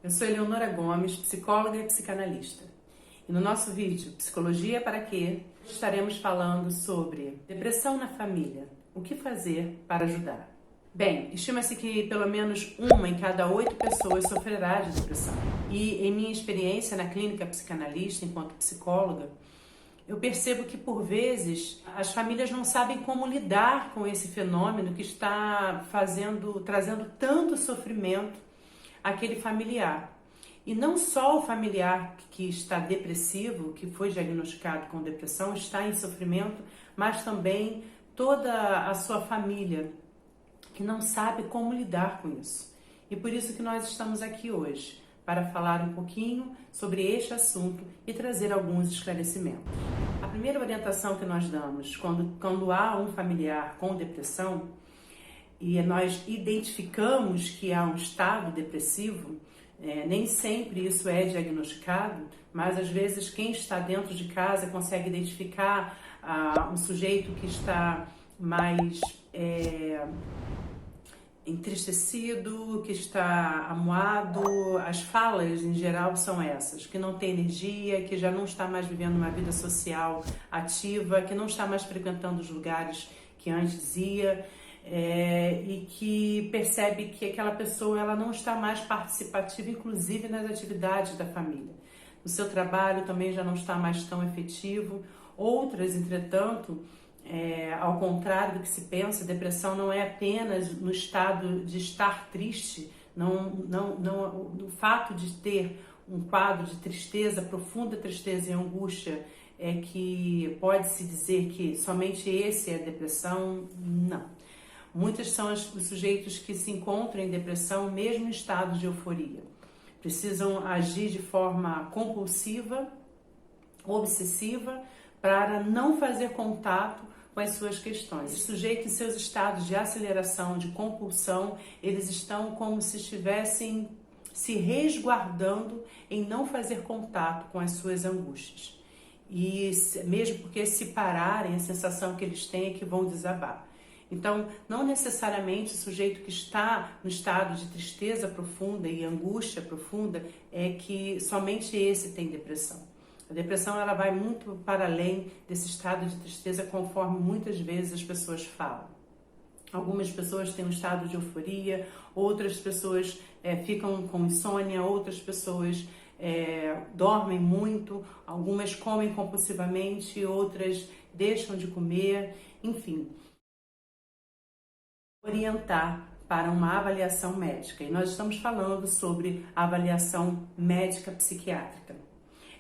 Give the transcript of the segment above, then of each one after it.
Eu sou Eleonora Gomes, psicóloga e psicanalista. E no nosso vídeo Psicologia para Quê? Estaremos falando sobre depressão na família. O que fazer para ajudar? Bem, estima-se que pelo menos uma em cada 8 pessoas sofrerá de depressão. E em minha experiência na clínica psicanalista, enquanto psicóloga, eu percebo que por vezes as famílias não sabem como lidar com esse fenômeno que está trazendo tanto sofrimento àquele familiar. E não só o familiar que está depressivo, que foi diagnosticado com depressão, está em sofrimento, mas também toda a sua família, que não sabe como lidar com isso. E por isso que nós estamos aqui hoje, para falar um pouquinho sobre este assunto e trazer alguns esclarecimentos. A primeira orientação que nós damos quando há um familiar com depressão e nós identificamos que há um estado depressivo, nem sempre isso é diagnosticado, mas às vezes quem está dentro de casa consegue identificar um sujeito que está mais entristecido, que está amuado. As falas em geral são essas, que não tem energia, que já não está mais vivendo uma vida social ativa, que não está mais frequentando os lugares que antes ia, e que percebe que aquela pessoa ela não está mais participativa, inclusive nas atividades da família. No seu trabalho também já não está mais tão efetivo. Outras, entretanto, ao contrário do que se pensa, a depressão não é apenas no estado de estar triste, o fato de ter um quadro de tristeza, profunda tristeza e angústia, é que pode-se dizer que somente esse é depressão. Não. Muitos são os sujeitos que se encontram em depressão mesmo em estado de euforia. Precisam agir de forma compulsiva, obsessiva, para não fazer contato com as suas questões. Os sujeitos em seus estados de aceleração, de compulsão, eles estão como se estivessem se resguardando em não fazer contato com as suas angústias. E mesmo porque se pararem, a sensação que eles têm é que vão desabar. Então, não necessariamente o sujeito que está no estado de tristeza profunda e angústia profunda é que somente esse tem depressão. A depressão ela vai muito para além desse estado de tristeza, conforme muitas vezes as pessoas falam. Algumas pessoas têm um estado de euforia, outras pessoas ficam com insônia, outras pessoas dormem muito, algumas comem compulsivamente, outras deixam de comer, enfim. Orientar para uma avaliação médica. E nós estamos falando sobre a avaliação médica psiquiátrica.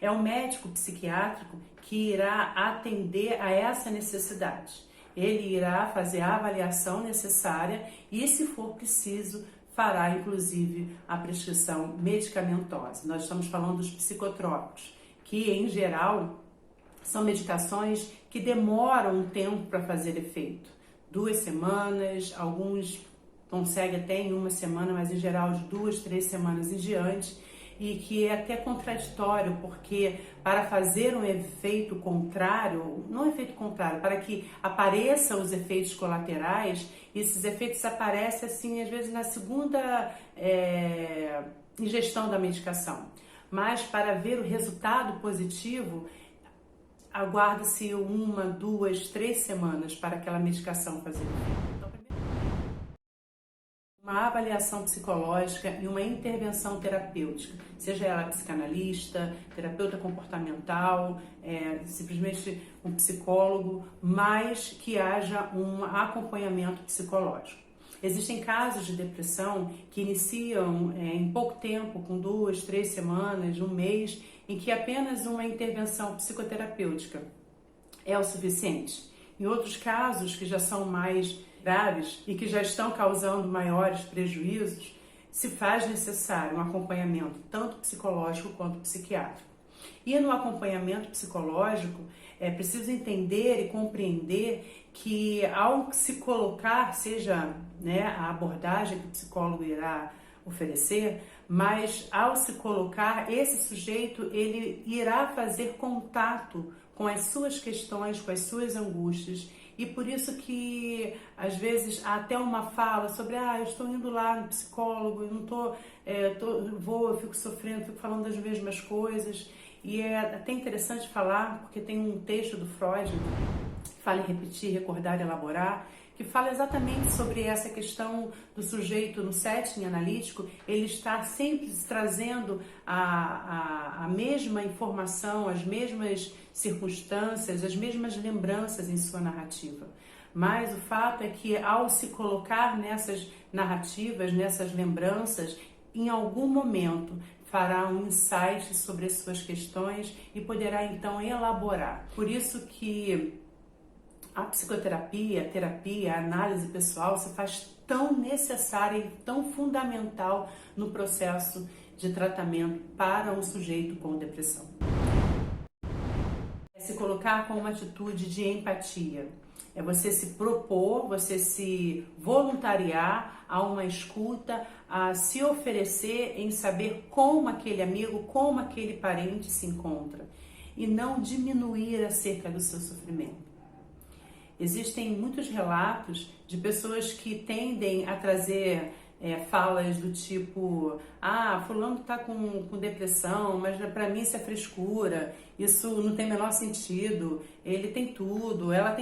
É o médico psiquiátrico que irá atender a essa necessidade. Ele irá fazer a avaliação necessária e, se for preciso, fará inclusive a prescrição medicamentosa. Nós estamos falando dos psicotrópicos, que em geral são medicações que demoram um tempo para fazer efeito. 2 semanas, alguns conseguem até em 1 semana, mas em geral de 2, 3 semanas em diante, e que é até contraditório, porque para fazer um efeito contrário, não efeito contrário, para que apareçam os efeitos colaterais, esses efeitos aparecem assim, às vezes na segunda ingestão da medicação. Mas para ver o resultado positivo, aguarda-se 1, 2, 3 semanas para aquela medicação fazer efeito. Então, uma avaliação psicológica e uma intervenção terapêutica, seja ela psicanalista, terapeuta comportamental, simplesmente um psicólogo, mas que haja um acompanhamento psicológico. Existem casos de depressão que iniciam em pouco tempo, com 2, 3 semanas, 1 mês, em que apenas uma intervenção psicoterapêutica é o suficiente. Em outros casos, que já são mais graves e que já estão causando maiores prejuízos, se faz necessário um acompanhamento tanto psicológico quanto psiquiátrico. E no acompanhamento psicológico, é preciso entender e compreender que ao se colocar, seja a abordagem que o psicólogo irá oferecer, mas ao se colocar, esse sujeito ele irá fazer contato com as suas questões, com as suas angústias, E por isso que, às vezes, há até uma fala sobre, eu estou indo lá no psicólogo, eu não eu fico sofrendo, fico falando das mesmas coisas. E é até interessante falar, porque tem um texto do Freud, que fala em repetir, recordar, elaborar, que fala exatamente sobre essa questão do sujeito no setting analítico, ele está sempre trazendo a mesma informação, as mesmas circunstâncias, as mesmas lembranças em sua narrativa. Mas o fato é que ao se colocar nessas narrativas, nessas lembranças, em algum momento fará um insight sobre as suas questões e poderá então elaborar. Por isso que a psicoterapia, a terapia, a análise pessoal se faz tão necessária e tão fundamental no processo de tratamento para um sujeito com depressão. É se colocar com uma atitude de empatia. É você se propor, você se voluntariar a uma escuta, a se oferecer em saber como aquele amigo, como aquele parente se encontra e não diminuir acerca do seu sofrimento. Existem muitos relatos de pessoas que tendem a trazer falas do tipo, fulano está com depressão, mas para mim isso é frescura, isso não tem o menor sentido, ele tem tudo, ela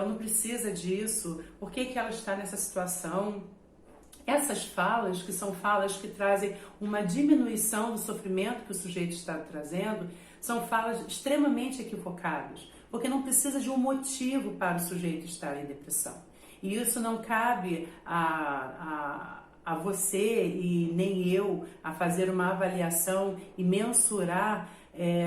não precisa disso, por que ela está nessa situação? Essas falas, que são falas que trazem uma diminuição do sofrimento que o sujeito está trazendo, são falas extremamente equivocadas, porque não precisa de um motivo para o sujeito estar em depressão. E isso não cabe a você e nem eu a fazer uma avaliação e mensurar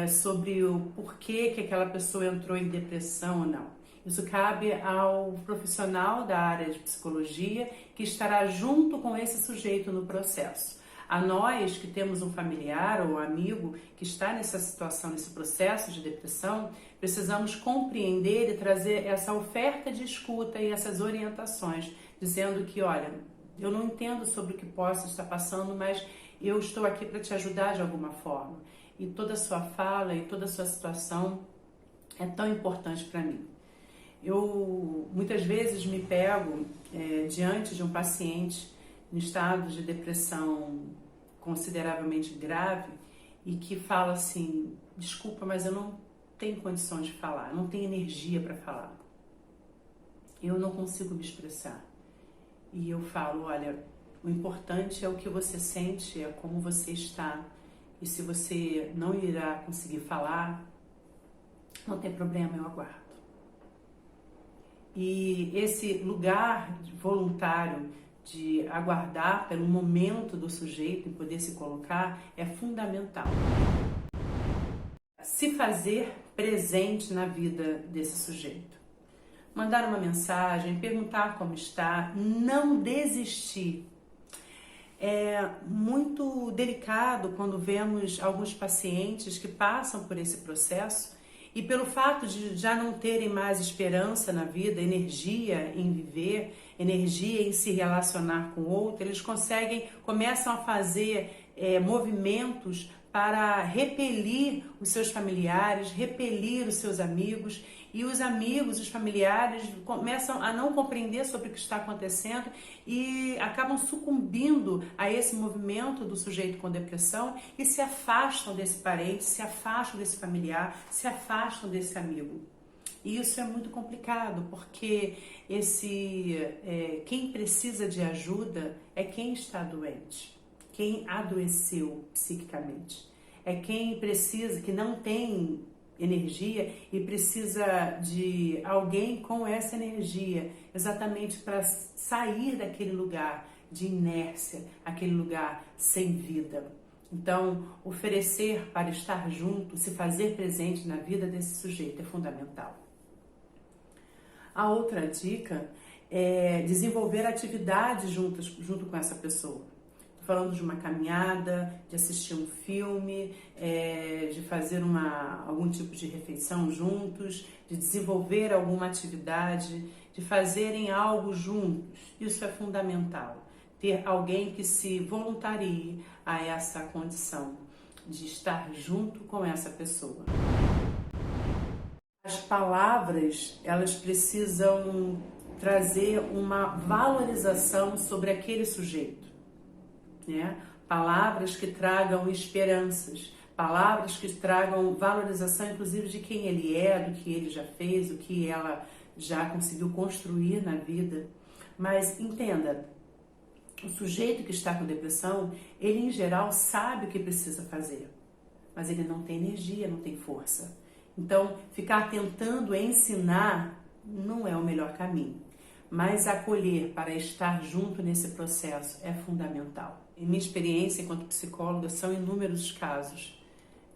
sobre o porquê que aquela pessoa entrou em depressão ou não. Isso cabe ao profissional da área de psicologia que estará junto com esse sujeito no processo. A nós que temos um familiar ou amigo que está nessa situação, nesse processo de depressão, precisamos compreender e trazer essa oferta de escuta e essas orientações, dizendo que, olha, eu não entendo sobre o que possa estar passando, mas eu estou aqui para te ajudar de alguma forma. E toda a sua fala e toda a sua situação é tão importante para mim. Eu muitas vezes me pego diante de um paciente em estado de depressão consideravelmente grave e que fala assim, desculpa, mas eu não tenho condições de falar, eu não tenho energia para falar, eu não consigo me expressar. E eu falo, olha, o importante é o que você sente, é como você está, e se você não irá conseguir falar, não tem problema, eu aguardo. E esse lugar voluntário de aguardar pelo momento do sujeito e poder se colocar é fundamental. Se fazer presente na vida desse sujeito. Mandar uma mensagem, perguntar como está, não desistir. É muito delicado quando vemos alguns pacientes que passam por esse processo e pelo fato de já não terem mais esperança na vida, energia em viver, energia em se relacionar com o outro, eles começam a fazer movimentos para repelir os seus familiares, repelir os seus amigos, e os amigos, os familiares começam a não compreender sobre o que está acontecendo e acabam sucumbindo a esse movimento do sujeito com depressão e se afastam desse parente, se afastam desse familiar, se afastam desse amigo. E isso é muito complicado, porque quem precisa de ajuda é quem está doente, quem adoeceu psiquicamente. É quem precisa, que não tem energia e precisa de alguém com essa energia, exatamente para sair daquele lugar de inércia, aquele lugar sem vida. Então, oferecer para estar junto, se fazer presente na vida desse sujeito é fundamental. A outra dica é desenvolver atividades junto com essa pessoa. Estou falando de uma caminhada, de assistir um filme, de fazer algum tipo de refeição juntos, de desenvolver alguma atividade, de fazerem algo juntos. Isso é fundamental. Ter alguém que se voluntarie a essa condição de estar junto com essa pessoa. As palavras, elas precisam trazer uma valorização sobre aquele sujeito, né? Palavras que tragam esperanças, palavras que tragam valorização, inclusive, de quem ele é, do que ele já fez, do que ela já conseguiu construir na vida. Mas entenda, o sujeito que está com depressão, ele em geral sabe o que precisa fazer, mas ele não tem energia, não tem força. Então, ficar tentando ensinar não é o melhor caminho, mas acolher para estar junto nesse processo é fundamental. Em minha experiência enquanto psicóloga, são inúmeros casos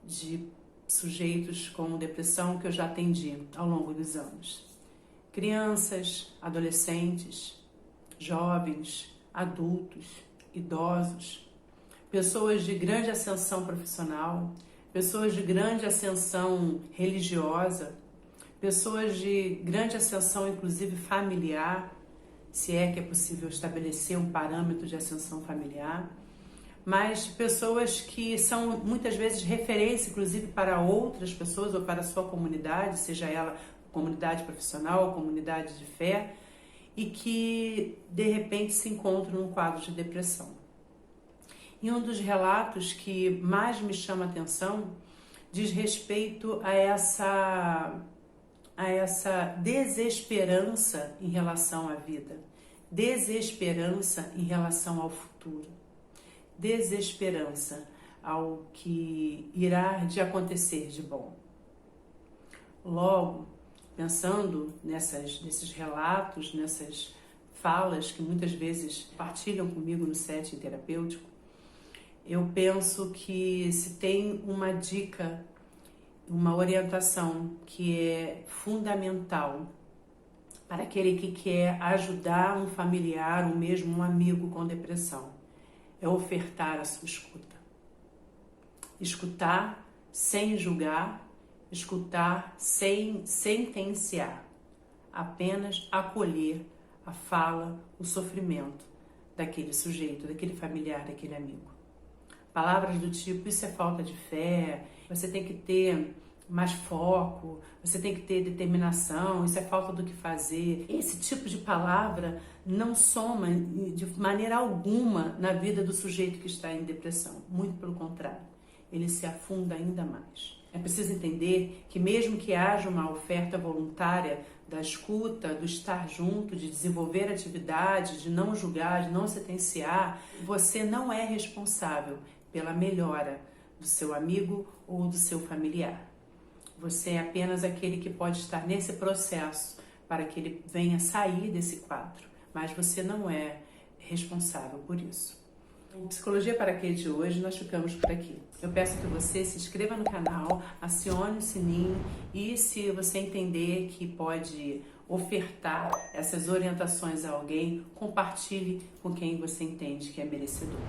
de sujeitos com depressão que eu já atendi ao longo dos anos. Crianças, adolescentes, jovens, adultos, idosos, pessoas de grande ascensão profissional, pessoas de grande ascensão religiosa, pessoas de grande ascensão, inclusive familiar, se é que é possível estabelecer um parâmetro de ascensão familiar, mas pessoas que são muitas vezes referência, inclusive para outras pessoas ou para a sua comunidade, seja ela comunidade profissional ou comunidade de fé, e que de repente se encontram num quadro de depressão. E um dos relatos que mais me chama a atenção diz respeito a essa desesperança em relação à vida, desesperança em relação ao futuro, desesperança ao que irá de acontecer de bom. Logo, pensando nesses relatos, nessas falas que muitas vezes partilham comigo no setting terapêutico, eu penso que se tem uma dica, uma orientação que é fundamental para aquele que quer ajudar um familiar ou mesmo um amigo com depressão, é ofertar a sua escuta. Escutar sem julgar, escutar sem sentenciar, apenas acolher a fala, o sofrimento daquele sujeito, daquele familiar, daquele amigo. Palavras do tipo, isso é falta de fé, você tem que ter mais foco, você tem que ter determinação, isso é falta do que fazer. Esse tipo de palavra não soma de maneira alguma na vida do sujeito que está em depressão. Muito pelo contrário, ele se afunda ainda mais. É preciso entender que mesmo que haja uma oferta voluntária da escuta, do estar junto, de desenvolver atividades, de não julgar, de não sentenciar, você não é responsável pela melhora do seu amigo ou do seu familiar. Você é apenas aquele que pode estar nesse processo para que ele venha sair desse quadro, mas você não é responsável por isso. Em Psicologia para Quê de hoje, nós ficamos por aqui. Eu peço que você se inscreva no canal, acione o sininho e, se você entender que pode ofertar essas orientações a alguém, compartilhe com quem você entende que é merecedor.